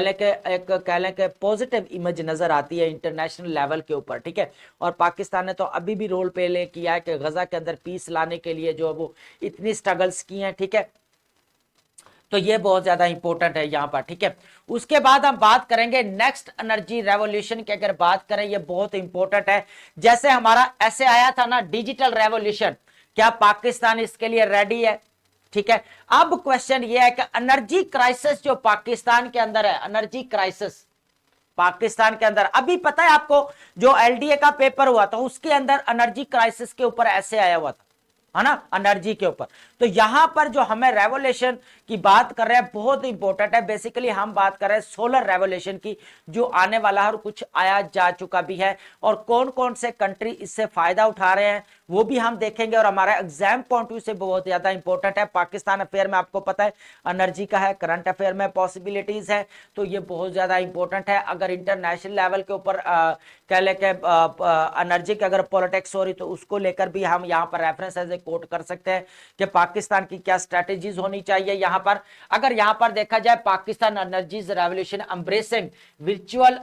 लें कि पॉजिटिव इमेज नजर आती है इंटरनेशनल लेवल के ऊपर। ठीक है, और पाकिस्तान ने तो अभी भी रोल प्ले किया है कि गजा के अंदर पीस लाने के लिए जो है वो इतनी स्ट्रगल्स की हैं। ठीक है, तो ये बहुत ज्यादा इंपॉर्टेंट है यहाँ पर। ठीक है, उसके बाद हम बात करेंगे नेक्स्ट एनर्जी रेवोल्यूशन की। अगर बात करें ये बहुत इंपॉर्टेंट है, जैसे हमारा ऐसे आया था ना डिजिटल रेवोल्यूशन, क्या पाकिस्तान इसके लिए रेडी है? ठीक है, अब क्वेश्चन ये है कि एनर्जी क्राइसिस जो पाकिस्तान के अंदर है, एनर्जी क्राइसिस पाकिस्तान के अंदर, अभी पता है आपको जो एलडीए का पेपर हुआ था उसके अंदर एनर्जी क्राइसिस के ऊपर ऐसे आया हुआ था, है ना, एनर्जी के ऊपर। तो यहां पर जो हमें रेवोल्यूशन की बात कर रहे हैं बहुत इंपॉर्टेंट है। बेसिकली हम बात कर रहे हैं सोलर रेवोल्यूशन की जो आने वाला है और कुछ आया जा चुका भी है, और कौन कौन से कंट्री इससे फायदा उठा रहे हैं वो भी हम देखेंगे। और हमारा एग्जाम पॉइंट व्यू से बहुत ज्यादा इंपॉर्टेंट है। पाकिस्तान अफेयर में आपको पता है एनर्जी का है, करंट अफेयर में पॉसिबिलिटीज है, तो ये बहुत ज्यादा इंपॉर्टेंट है। अगर इंटरनेशनल लेवल के ऊपर कह ले के एनर्जी की अगर पॉलिटिक्स हो रही तो उसको लेकर भी हम यहाँ पर रेफरेंस एज ए कोट कर सकते हैं कि पाकिस्तान की क्या स्ट्रेटेजीज होनी चाहिए। यहाँ पर अगर यहाँ पर देखा जाए Pakistan energies revolution embracing virtual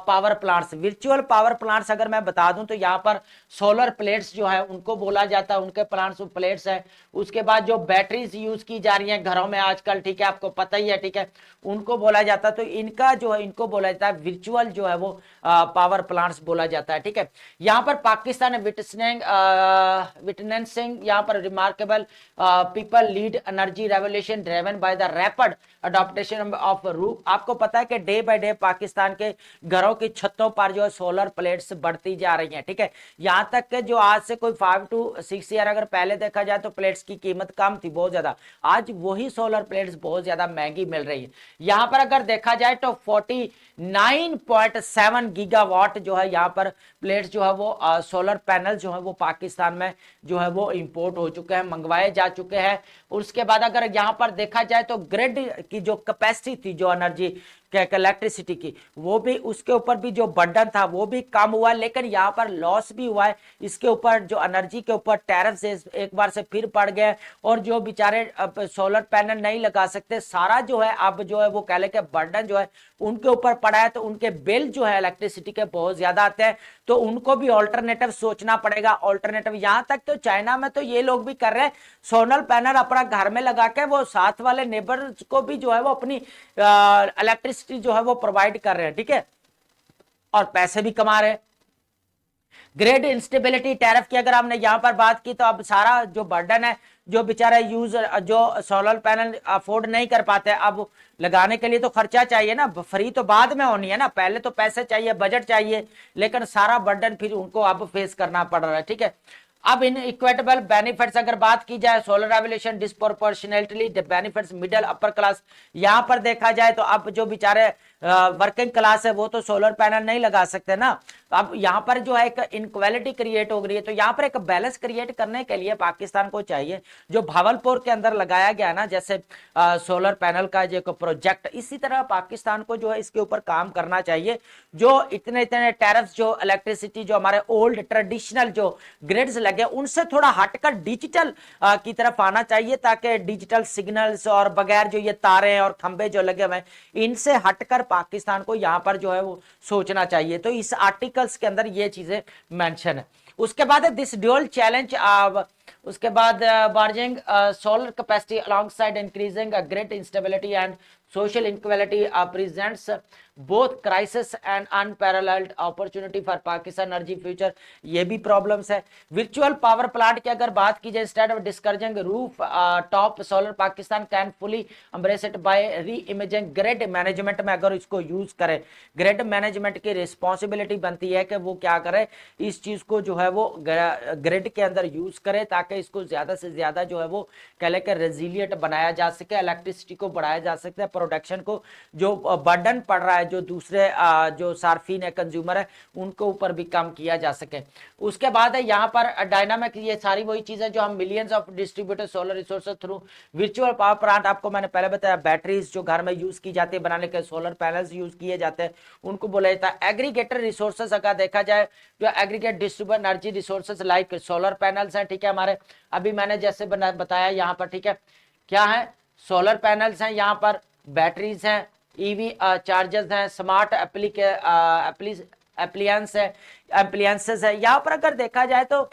power plants, virtual power plants अगर मैं बता दूं तो यहाँ पर सोलर प्लेट्स जो है उनको बोला जाता है, उनके प्लांट्स प्लेट्स है। उसके बाद जो बैटरीज यूज की जा रही हैं घरों में आजकल, ठीक है, आपको पता ही है, ठीक है, उनको बोला जाता है। तो इनका जो है इनको बोला जाता है वर्चुअल जो है वो पावर प्लांट्स बोला जाता है। ठीक है, यहाँ पर पाकिस्तान विटनेसिंग यहाँ पर remarkable people lead energy revolution driven by the rapid adaptation of roof. आपको पता है कि डे बाय डे पाकिस्तान के घरों की छतों पर जो है सोलर प्लेट्स बढ़ती जा रही हैं, ठीक है। यहां तक कि जो आज से कोई 5 to 6 ईयर अगर पहले देखा जाए तो प्लेट्स की कीमत कम थी बहुत ज्यादा, आज वही सोलर प्लेट्स बहुत ज्यादा महंगी मिल रही है। यहां पर अगर देखा जाए तो 49.7 गीगावाट जो है यहाँ पर प्लेट्स जो है वो सोलर पैनल जो है वो पाकिस्तान में जो है वो इंपोर्ट हो चुके हैं, मंगवाए जा चुके हैं। उसके बाद अगर यहां पर देखा जाए तो ग्रिड की जो कैपेसिटी थी, जो एनर्जी इलेक्ट्रिसिटी की, वो भी उसके ऊपर भी जो बर्डन था वो भी कम हुआ, लेकिन यहाँ पर लॉस भी हुआ है। इसके ऊपर जो एनर्जी के ऊपर टैरिफ से एक बार से फिर पड़ गए, और जो बेचारे अब सोलर पैनल नहीं लगा सकते, सारा जो है अब जो है वो कह ले के बर्डन जो है उनके ऊपर पड़ा है, तो उनके बिल जो है इलेक्ट्रिसिटी के बहुत ज्यादा आते हैं, तो उनको भी ऑल्टरनेटिव सोचना पड़ेगा। ऑल्टरनेटिव यहां तक तो चाइना में तो ये लोग भी कर रहे हैं, सोलर पैनल अपना घर में लगा के वो साथ वाले नेबर को भी जो है वो अपनी इलेक्ट्रिसिटी जो है वो प्रोवाइड कर रहे हैं, ठीक है, और पैसे भी कमा रहे हैं। ग्रेड इंस्टेबिलिटी टैरिफ की अगर हमने यहां पर बात की, तो अब सारा जो बर्डन है, जो बेचारे यूजर जो सोलर पैनल अफोर्ड नहीं कर पाते, अब लगाने के लिए तो खर्चा चाहिए ना, फ्री तो बाद में होनी है ना, पहले तो पैसे चाहिए, बजट चाहिए, लेकिन सारा बर्डन फिर उनको अब फेस करना पड़ रहा है, ठीक है। अब इन इक्विटेबल बेनिफिट्स अगर बात की जाए, solar revolution disproportionately benefits middle upper class, यहां पर देखा जाए तो अब जो बेचारे वर्किंग क्लास है वो तो सोलर पैनल नहीं लगा सकते ना, तो अब यहां पर जो है एक इनक्वालिटी क्रिएट हो रही है। तो यहां पर एक बैलेंस क्रिएट करने के लिए पाकिस्तान को चाहिए, जो भावलपुर के अंदर लगाया गया ना जैसे सोलर पैनल का जो प्रोजेक्ट, इसी तरह पाकिस्तान को जो है इसके ऊपर काम करना चाहिए। जो इतने इतने टैरिफ जो इलेक्ट्रिसिटी जो हमारे ओल्ड ट्रेडिशनल जो ग्रिड्स लगे उनसे थोड़ा हटकर डिजिटल की तरफ आना चाहिए, ताकि डिजिटल सिग्नल्स और बगैर जो ये तारे और खंबे जो लगे हुए इनसे हटकर पाकिस्तान को यहां पर जो है वो सोचना चाहिए। तो इस आर्टिकल्स के अंदर ये चीजें मेंशन है। उसके बाद दिस ड्यूअल चैलेंज, उसके बाद burgeoning solar capacity alongside increasing grid instability and social inequality presents both crisis and unparalleled opportunity for Pakistan energy future। ये भी प्रॉब्लम्स है। वर्चुअल पावर प्लांट की अगर बात की जाए, instead of discouraging roof top solar, Pakistan can fully embrace it by री imaging grid management में अगर इसको यूज करे। ग्रिड मैनेजमेंट की रिस्पॉन्सिबिलिटी बनती है कि वो क्या करे, इस चीज को जो है वो ग्रिड के अंदर यूज करे, ताकि इसको ज्यादा से ज्यादा जो है वो कह ले रेजिलियंट बनाया जा सके, इलेक्ट्रिसिटी को बढ़ाया जा सकता है, प्रोडक्शन को जो बर्डन पड़ रहा है जो दूसरे जो सार्फिन है, कंज्यूमर है, उनको ऊपर भी कम किया जा सके। उसके बाद है यहाँ पर डायनामिक, ये सारी वही चीजें जो हम millions of distributed solar resources through virtual power plant, आपको मैंने पहले बताया, बैटरीज जो घर में यूज की जाती है बनाने के, सोलर पैनल्स यूज किए जाते हैं, उनको बोला जाता है एग्रीगेटर रिसोर्सेज। अगर देखा जाए जो aggregate distribute energy resources like solar panels हैं, ठीक है, हमारे अभी मैंने जैसे बताया यहाँ पर, ठीक है, क्या है, सोलर पैनल्स हैं, यहाँ पर बैटरीज हैं, ईवी चार्जर्स हैं, स्मार्ट एप्लियंस है, एप्लियंसेस है। यहाँ पर अगर देखा जाए तो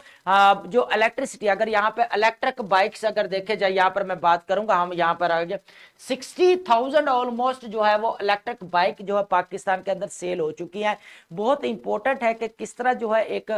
जो इलेक्ट्रिसिटी, अगर यहाँ पे इलेक्ट्रिक बाइक्स अगर देखे जाए, यहाँ पर मैं बात करूंगा, हम यहाँ पर आगे 60,000 ऑलमोस्ट जो है वो इलेक्ट्रिक बाइक जो है पाकिस्तान के अंदर सेल हो चुकी है। बहुत इंपॉर्टेंट है कि किस तरह जो है एक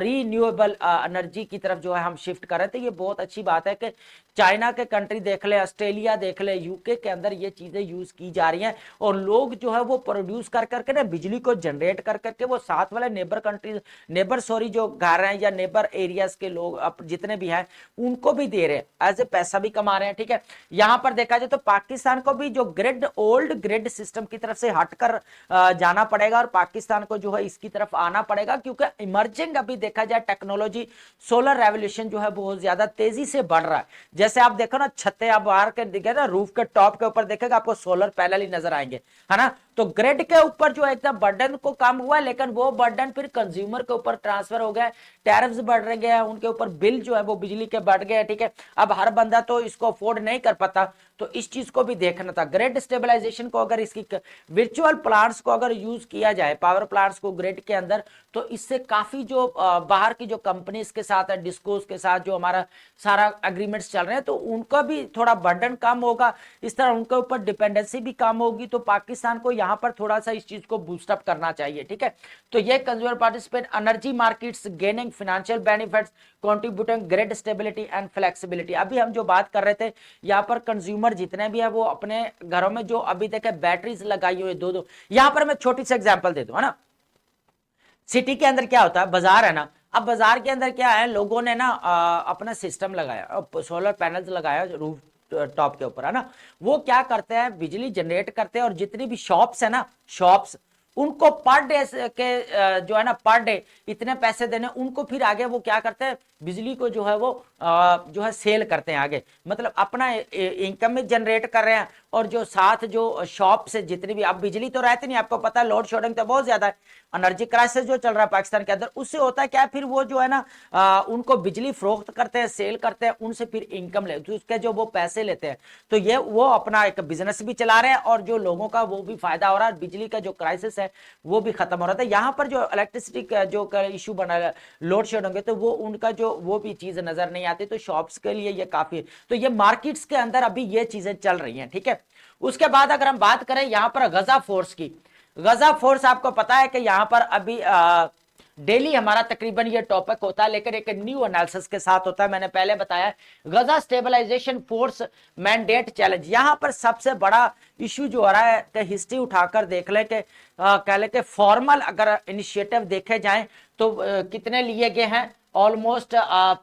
रीन्यूएबल एनर्जी की तरफ जो है हम शिफ्ट कर रहे थे। ये बहुत अच्छी बात है कि चाइना के कंट्री देख ले, ऑस्ट्रेलिया देख ले, यूके के अंदर ये चीजें यूज की जा रही हैं, और लोग जो है वो प्रोड्यूस कर करके ना बिजली को जनरेट कर करके वो साथ वाले नेबर कंट्रीज, नेबर सॉरी जो घर हैं या नेबर एरियाज के लोग जितने भी हैं उनको भी दे रहे हैं, एज ए पैसा भी कमा रहे हैं, ठीक है। यहां पर देखा जाए तो पाकिस्तान को भी जो ग्रिड, ओल्ड ग्रिड सिस्टम की तरफ से हटकर जाना पड़ेगा, और पाकिस्तान को जो है इसकी तरफ आना पड़ेगा, क्योंकि इमर्जिंग अभी देखा जाए टेक्नोलॉजी, सोलर रेवोल्यूशन जो है बहुत ज्यादा तेजी से बढ़ रहा है। जैसे आप देखो ना, छतें आप बाहर के दिखे ना, रूफ के टॉप के ऊपर देखेगा आपको सोलर पैनल ही नजर आएंगे, है ना। तो ग्रिड के ऊपर जो एकदम बर्डन को कम हुआ है, लेकिन वो बर्डन फिर कंज्यूमर के ऊपर ट्रांसफर हो गया, टैरिफ्स बढ़ रहे हैं, उनके ऊपर बिल जो है वो बिजली के बढ़ गए, ठीक है। अब हर बंदा तो इसको अफोर्ड नहीं कर पाता, तो इस चीज को भी देखना था। ग्रिड स्टेबलाइजेशन को अगर इसकी वर्चुअल प्लांट्स को अगर यूज किया जाए, पावर प्लांट्स को ग्रिड के अंदर, तो इससे काफी जो बाहर की जो कंपनीज के साथ है, डिस्कोस के साथ जो हमारा सारा एग्रीमेंट्स चल रहे हैं, तो उनका भी थोड़ा बर्डन कम होगा, इस तरह उनके ऊपर डिपेंडेंसी भी कम होगी। तो पाकिस्तान को यहाँ पर थोड़ा सा इस चीज को बूस्टअप करना चाहिए, ठीक है। तो ये consumer participate energy markets gaining financial benefits contributing grid stability and flexibility. अभी हम जो बात कर रहे थे यहाँ पर कंज्यूमर अंदर जितने भी है वो अपने घरों में जो अभी तक बैटरीज लगाई हुई दो दो, यहां पर मैं छोटी सी एग्जांपल दे दूं, है ना। सिटी के अंदर क्या होता है, बाजार है ना, अब बाजार के अंदर क्या है, लोगों ने ना अपना सिस्टम लगाया, सोलर पैनल्स लगाया रूफ टॉप के ऊपर, है ना। वो क्या करते हैं, बिजली जनरेट करते हैं, और जितनी भी शॉप्स है ना, शॉप्स, उनको पर डे के जो है ना, पर डे इतने पैसे देने, उनको फिर आगे वो क्या करते हैं, बिजली को जो है वो जो है सेल करते हैं आगे, मतलब अपना इनकम भी जनरेट कर रहे हैं, और जो साथ जो शॉप से जितनी भी, अब बिजली तो रहती नहीं, आपको पता है लोड शेडिंग तो बहुत ज्यादा है, एनर्जी क्राइसिस जो चल रहा है पाकिस्तान के अंदर, उससे होता है क्या, फिर वो जो है ना उनको बिजली फरोख्त करते हैं, सेल करते हैं, उनसे फिर इनकम ले, तो उसके जो वो पैसे लेते हैं, तो ये वो अपना एक बिजनेस भी चला रहे हैं, और जो लोगों का वो भी फायदा हो रहा है, बिजली का जो क्राइसिस है वो भी खत्म हो रहा था। यहाँ पर जो इलेक्ट्रिसिटी का जो इशू बना है, लोड शेड होंगे, तो वो उनका जो वो भी चीज नजर नहीं आती, तो शॉप्स के लिए ये काफी, तो ये मार्केट्स के अंदर अभी ये चीजें चल रही हैं, ठीक है। उसके बाद अगर हम बात करें यहाँ पर गजा फोर्स की, गजा फोर्स आपको पता है कि यहाँ पर अभी डेली हमारा तकरीबन ये टॉपिक होता है, लेकिन एक न्यू एनालिसिस के साथ होता है, मैंने पहले बताया। गजा स्टेबलाइजेशन फोर्स मैंडेट चैलेंज, यहां पर सबसे बड़ा इशू जो हो रहा है कि हिस्ट्री उठाकर देख ले कि कह ले कि फॉर्मल अगर इनिशिएटिव देखे जाएं तो कितने लिए गए हैं, ऑलमोस्ट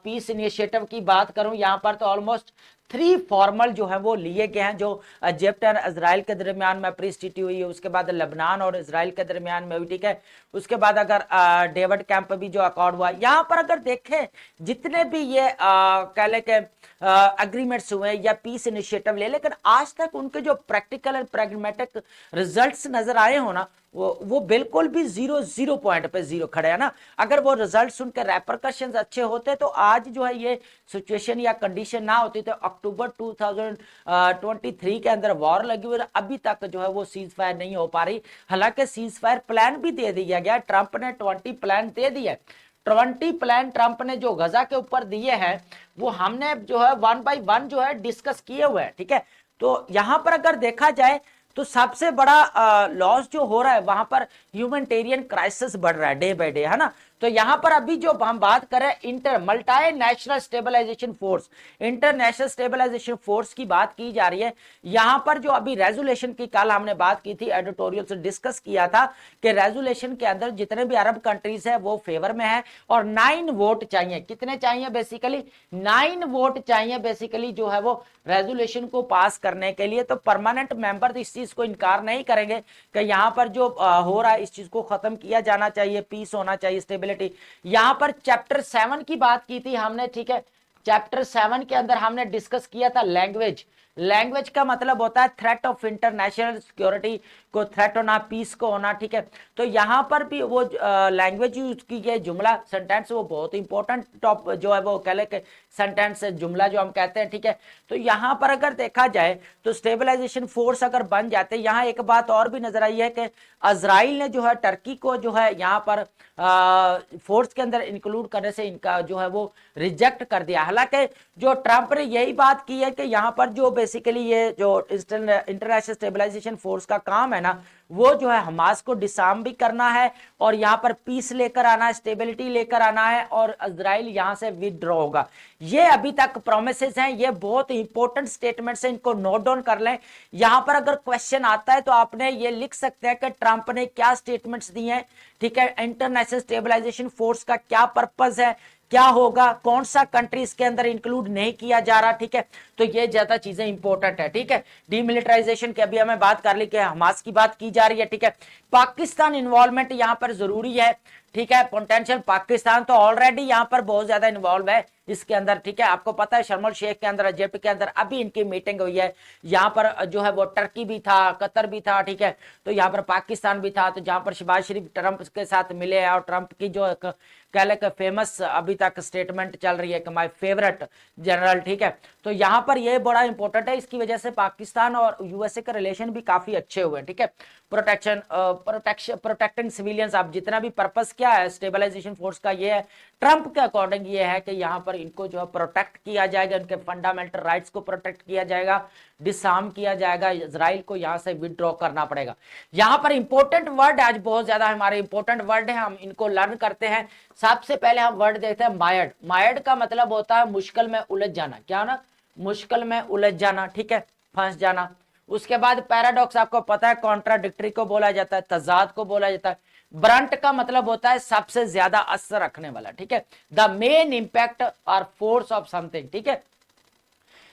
पीस इनिशिएटिव की बात करूं यहां पर तो ऑलमोस्ट 3 फॉर्मल जो है वो लिए गए हैं, जो इजिप्ट और इजराइल के दरमियान में प्रीस ट्रीटी हुई है, उसके बाद लेबनान और इजराइल के दरमियान में हुई, ठीक है। उसके बाद अगर डेविड कैंप भी जो अकॉर्ड हुआ, यहां पर अगर देखें जितने भी ये कह ले के अग्रीमेंट्स हुए या पीस इनिशिएटिव ले, लेकिन आज तक उनके जो प्रैक्टिकल एंड प्रैग्मेटिक रिजल्ट्स नजर आए हो ना, वो बिल्कुल भी जीरो पॉइंट पे जीरो खड़े हैं ना। अगर वो रिजल्ट्स उनके रेपरकशंस अच्छे होते तो आज जो है ये सिचुएशन या कंडीशन ना होती, तो अक्टूबर 2023 के अंदर वॉर लगी हुई, अभी तक जो है वो सीज फायर नहीं हो पा रही। हालांकि सीज फायर प्लान भी दे दिया गया, ट्रंप ने 20 प्लान दे दिया, 20 प्लान ट्रंप ने जो गजा के ऊपर दिए हैं, वो हमने जो है 1 बाय 1 जो है डिस्कस किए हुए हैं, ठीक है। तो यहां पर अगर देखा जाए तो सबसे बड़ा लॉस जो हो रहा है वहां पर ह्यूमैनिटेरियन क्राइसिस बढ़ रहा है डे बाय डे, है ना। तो यहां पर अभी जो हम बात करें multinational stabilisation force, international stabilisation force की बात की जा रही है। यहां पर जो अभी रेजोल्यूशन की कल हमने बात की थी, एडिटोरियल से डिस्कस किया था कि रेजोल्यूशन के अंदर जितने भी अरब कंट्रीज है वो फेवर में है, और 9 वोट चाहिए, कितने चाहिए बेसिकली 9 वोट चाहिए बेसिकली जो है वो रेजोल्यूशन को पास करने के लिए। तो परमानेंट मेंबर इस चीज को इनकार नहीं करेंगे कि यहां पर जो हो रहा है इस चीज को खत्म किया जाना चाहिए, पीस होना चाहिए, स्टेबिलिटी। यहां पर चैप्टर 7 की बात की थी हमने, ठीक है। चैप्टर 7 के अंदर हमने डिस्कस किया था लैंग्वेज। लैंग्वेज का मतलब होता है थ्रेट ऑफ इंटरनेशनल सिक्योरिटी को थ्रेट होना, पीस को होना, ठीक है। तो यहां पर भी वो लैंग्वेज यूज की गई, जुमला सेंटेंस, वो बहुत इंपॉर्टेंट टॉप जो है वो कह ले सेंटेंस जुमला जो हम कहते हैं, ठीक है। तो यहां पर अगर देखा जाए तो स्टेबलाइजेशन फोर्स अगर बन जाते, यहां एक बात और भी नजर आई है कि इजराइल ने जो है टर्की को जो है यहां पर फोर्स के अंदर इंक्लूड करने से इनका जो है वो रिजेक्ट कर दिया। हालांकि जो ट्रंप ने यही बात की है कि यहां पर जो बेसिकली ये जो इंटरनेशनल स्टेबलाइजेशन फोर्स का काम है ना, वो जो है हमास को डिसआर्म भी करना है, और यहां पर पीस लेकर आना है, स्टेबिलिटी लेकर आना है, और इजराइल यहां से विदड्रॉ होगा। ये अभी तक प्रोमिसेस हैं, ये बहुत इंपॉर्टेंट स्टेटमेंट्स हैं, इनको नोट डाउन कर लें। यहां पर अगर क्वेश्चन आता है तो आपने ये लिख सकते हैं कि ट्रंप ने क्या स्टेटमेंट्स दिए हैं, ठीक है। इंटरनेशनल स्टेबलाइजेशन फोर्स का क्या पर्पस है, क्या होगा, कौन सा कंट्री इसके अंदर इंक्लूड नहीं किया जा रहा, ठीक है। तो ये ज्यादा चीजें इंपॉर्टेंट है, ठीक है। डीमिलिटराइजेशन की अभी हमें बात कर ली कि हमास की बात की जा रही है, ठीक है। पाकिस्तान इन्वॉल्वमेंट यहां पर जरूरी है, ठीक है। पोटेंशियल पाकिस्तान तो ऑलरेडी यहां पर बहुत ज्यादा इन्वॉल्व है इसके अंदर, ठीक है। आपको पता है शर्म शेख के अंदर, इजिप्ट के अंदर अभी इनकी मीटिंग हुई है, यहां पर जो है वो टर्की भी था, कतर भी था, ठीक है। तो यहां पर पाकिस्तान भी था, तो जहां पर शहबाज शरीफ ट्रंप के साथ मिले हैं, और ट्रंप की जो कह ले फेमस अभी तक स्टेटमेंट चल रही है कि माय फेवरेट जनरल, ठीक है। तो यहां पर ये बड़ा इंपॉर्टेंट है, इसकी वजह से पाकिस्तान और यूएसए का रिलेशन भी काफी अच्छे हुए, ठीक है। प्रोटेक्टिंग सिविलियंस, आप जितना भी पर्पस क्या है स्टेबलाइजेशन फोर्स का, ये है ट्रंप के अकॉर्डिंग ये है कि यहां पर इनको जो है प्रोटेक्ट किया जाएगा, इनके फंडामेंटल राइट्स को प्रोटेक्ट किया जाएगा, डिसआर्म किया जाएगा, इजराइल को यहां से विदड्रॉ करना पड़ेगा। यहां पर इंपॉर्टेंट वर्ड आज बहुत ज्यादा हमारे इंपॉर्टेंट वर्ड है, हम इनको लर्न करते हैं। सबसे पहले हम वर्ड देखते हैं मायड। मायड का मतलब होता है मुश्किल में उलझ जाना, क्या ना, मुश्किल में उलझ जाना, ठीक है। फंस जाना। उसके बाद पैराडॉक्स आपको पता है कॉन्ट्राडिक्टरी को बोला जाता है, तजाद को बोला जाता है। ब्रंट का मतलब होता है सबसे ज्यादा असर रखने वाला, ठीक है, द मेन इंपैक्ट और फोर्स ऑफ समथिंग, ठीक है।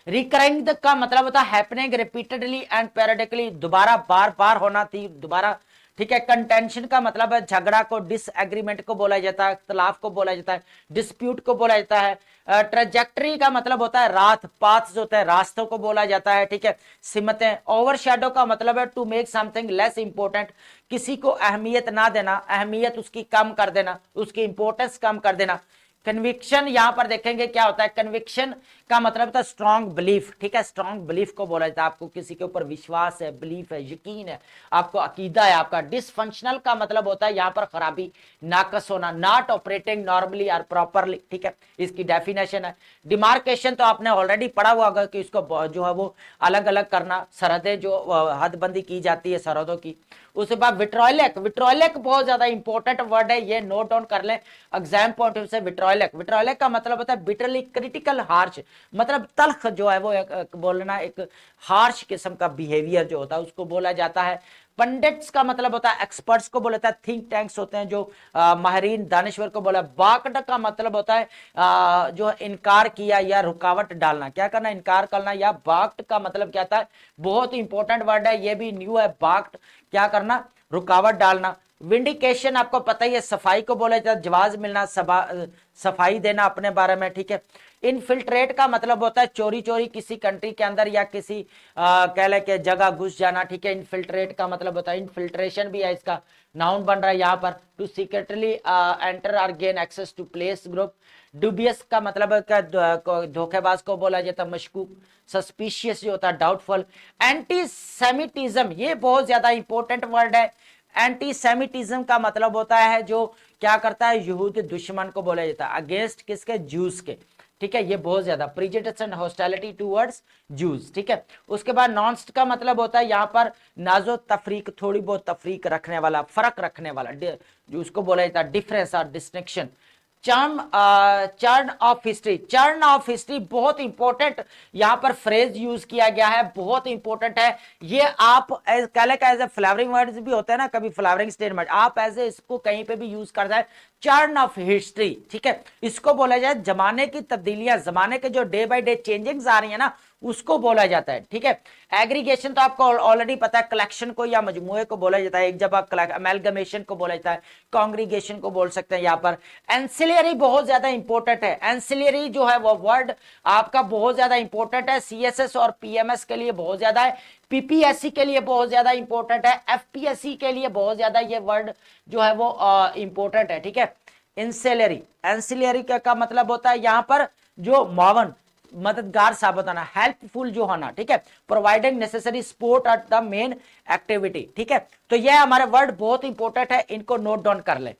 रिकरिंग का मतलब होता है हैपनिंग रिपीटेडली एंड पेरियोडिकली, दोबारा बार बार होना थी, दोबारा, ठीक है। कंटेंशन का मतलब है झगड़ा को, डिसएग्रीमेंट को बोला जाता है, इख्तलाफ को बोला जाता है, डिस्प्यूट को बोला जाता है। ट्रेजेक्टरी का मतलब होता है रात, पाथ्स होता है, रास्तों को बोला जाता है, ठीक है। सिमतें, ओवरशैडो का मतलब है to make something less important, किसी को अहमियत ना देना, अहमियत उसकी कम कर देना, उसकी इंपॉर्टेंस कम कर देना। कन्विक्शन, यहां पर देखेंगे क्या होता है, कन्विक्शन का मतलब होता है स्ट्रॉन्ग बिलीफ, ठीक है, स्ट्रॉन्ग बिलीफ को बोला जाता है, आपको किसी के ऊपर विश्वास है, बिलीफ है, यकीन है, आपको अकीदा है आपका। डिसफंक्शनल का मतलब होता है यहां पर खराबी, नाकस होना, नॉट ऑपरेटिंग नॉर्मली और प्रॉपरली, ठीक है, इसकी डेफिनेशन है। डिमार्केशन तो आपने ऑलरेडी पढ़ा हुआ होगा कि इसको जो है वो अलग अलग करना, सरहदें जो हदबंदी की जाती है सरहदों की। उसके बाद विट्रोइलिक, विट्रोइलिक बहुत ज्यादा इंपॉर्टेंट वर्ड है, ये नोट डाउन कर लें एग्जाम पॉइंट ऑफ से। विट्रोइलिक, विट्रोइलिक का मतलब होता है बिटरली क्रिटिकल हार्श, मतलब तल्ख जो है वो एक बोलना, एक हार्श किस्म का बिहेवियर जो होता है उसको बोला जाता है। पंडित्स का मतलब होता है एक्सपर्ट्स को बोला जाता है, थिंक टैंक्स होते हैं जो माहिरीन दानिश्वर को बोला। बाकड का मतलब होता है जो इनकार किया या रुकावट डालना, क्या करना, इनकार करना। या बाक्ट का मतलब क्या था, बहुत इंपॉर्टेंट वर्ड है, ये भी न्यू है, बाक्ट क्या करना, रुकावट डालना। विंडिकेशन आपको पता ही है, सफाई को बोला जाता है, जवाज मिलना, सफाई देना अपने बारे में, ठीक है। इनफिल्ट्रेट का मतलब होता है चोरी चोरी किसी कंट्री के अंदर या किसी कह ले के जगह घुस जाना, ठीक है। इनफिल्ट्रेट का मतलब होता है, इनफिल्ट्रेशन भी है, इसका नाउन बन रहा है यहाँ पर, टू सीक्रेटली एंटर और gain access to place group. Dubious का मतलब धोखेबाज को बोला जाता है, मशकूक। सस्पिशियस जो होता है, डाउटफुल। एंटी सेमिटिज्म, ये बहुत ज्यादा इंपॉर्टेंट वर्ड है। एंटी सेमिटिज्म का मतलब होता है जो क्या करता है, यहूदी दुश्मन को बोला जाता है, अगेंस्ट किसके, जूस के, ठीक है। ये बहुत ज्यादा prejudice and hostility towards juice, ठीक है। उसके बाद नॉन्स्ट का मतलब होता है यहाँ पर नाजो तफरीक, थोड़ी बहुत तफरीक रखने वाला, फर्क रखने वाला, जो उसको बोला जाता है डिफरेंस और distinction. Churn of history, churn of history बहुत इंपॉर्टेंट यहां पर फ्रेज यूज किया गया है, बहुत इंपॉर्टेंट है ये। आप एज ए फ्लावरिंग वर्ड्स भी होते हैं ना, कभी फ्लावरिंग स्टेटमेंट, आप एज ए इसको कहीं पे भी यूज करता है, चर्न ऑफ हिस्ट्री, ठीक है। इसको बोला जाए जमाने की तब्दीलियां, जमाने के जो डे बाय डे चेंजिंग्स आ रही है ना, उसको बोला जाता है, ठीक है। एग्रीगेशन तो आपको ऑलरेडी पता है, कलेक्शन को या मजमुए को बोला जाता है, एक जब आप अमेलगमेशन को बोला जाता है, कांग्रीगेशन को बोल सकते हैं यहाँ पर। एंसिलियरी बहुत ज्यादा इंपॉर्टेंट है, एंसिलियरी जो है वो वर्ड आपका बहुत ज्यादा इंपॉर्टेंट है, सीएसएस और पीएमएस के लिए बहुत ज्यादा है, पीपीएससी के लिए बहुत ज्यादा इंपॉर्टेंट है, एफपीएससी के लिए बहुत ज्यादा ये वर्ड जो है वो इंपॉर्टेंट है, ठीक है। एंसिलियरी, एंसिलियरी का मतलब होता है यहां पर जो मावन, मददगार साबित होना, हेल्पफुल जो होना, ठीक है, providing necessary support at the main activity, ठीक है। तो यह हमारे वर्ड बहुत इंपॉर्टेंट है, इनको नोट डाउन कर ले।